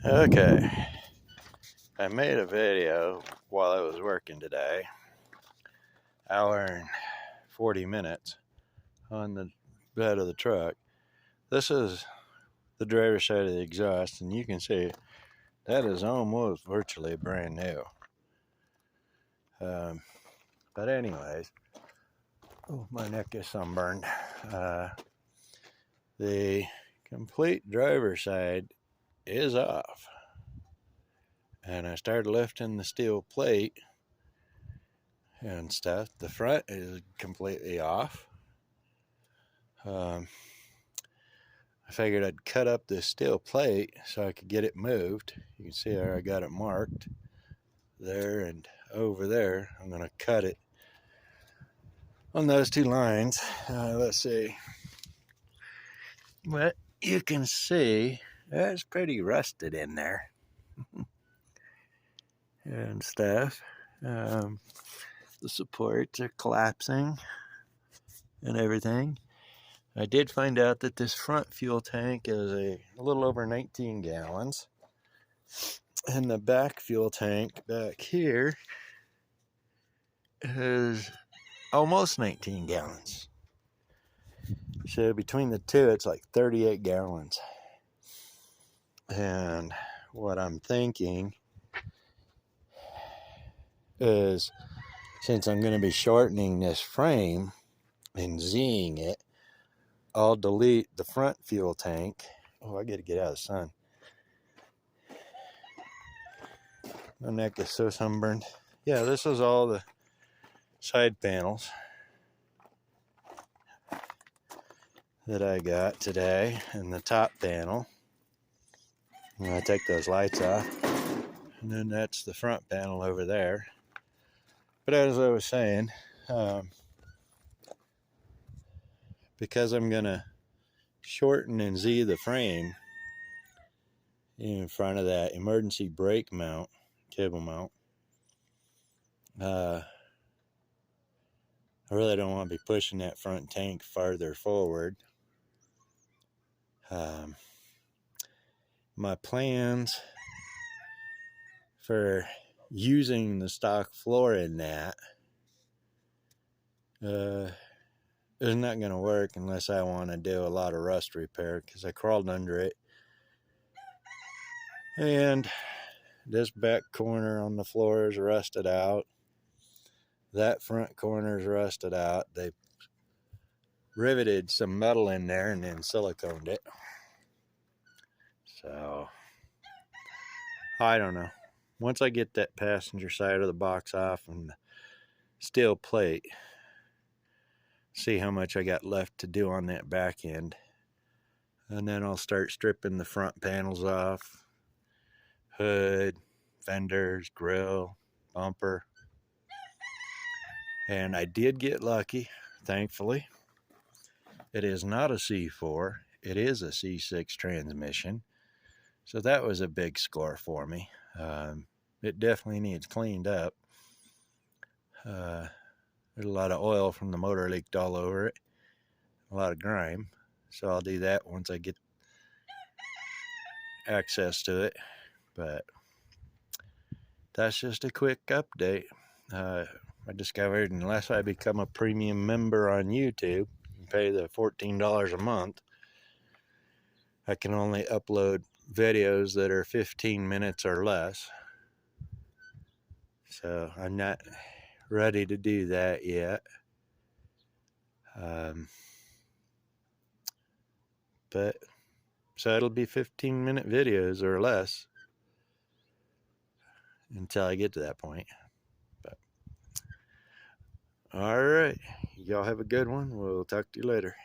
Okay, I made a video while I was working today, hour and 40 minutes on the bed of the truck. This is the driver's side of the exhaust, and you can see that is almost virtually brand new. But anyways, oh, my neck is sunburned. The complete driver's side is off, and I started lifting the steel plate and stuff. The front is completely off. I figured I'd cut up this steel plate so I could get it moved. You can see there I got it marked there and over there. I'm going to cut it on those two lines. Let's see. But you can see that's pretty rusted in there and stuff. The supports are collapsing and everything. I did find out that this front fuel tank is a little over 19 gallons. And the back fuel tank back here is almost 19 gallons. So between the two, it's like 38 gallons. And what I'm thinking is, since I'm going to be shortening this frame and Z-ing it, I'll delete the front fuel tank. Oh, I got to get out of the sun. My neck is so sunburned. Yeah, this is all the side panels that I got today, and the top panel. I'm going to take those lights off, and then that's the front panel over there. But as I was saying, because I'm going to shorten and Z the frame in front of that emergency brake mount, cable mount, I really don't want to be pushing that front tank farther forward. My plans for using the stock floor in that is not going to work unless I want to do a lot of rust repair, because I crawled under it. And this back corner on the floor is rusted out. That front corner is rusted out. They riveted some metal in there and then siliconed it. So, I don't know. Once I get that passenger side of the box off and the steel plate, see how much I got left to do on that back end. And then I'll start stripping the front panels off. Hood, fenders, grill, bumper. And I did get lucky, thankfully. It is not a C4. It is a C6 transmission. So that was a big score for me. It definitely needs cleaned up. There's a lot of oil from the motor leaked all over it. A lot of grime. So I'll do that once I get access to it. But that's just a quick update. I discovered unless I become a premium member on YouTube and pay the $14 a month, I can only upload videos that are 15 minutes or less. So I'm not ready to do that yet. But so it'll be 15-minute videos or less until I get to that point. But all right, y'all have a good one. We'll talk to you later.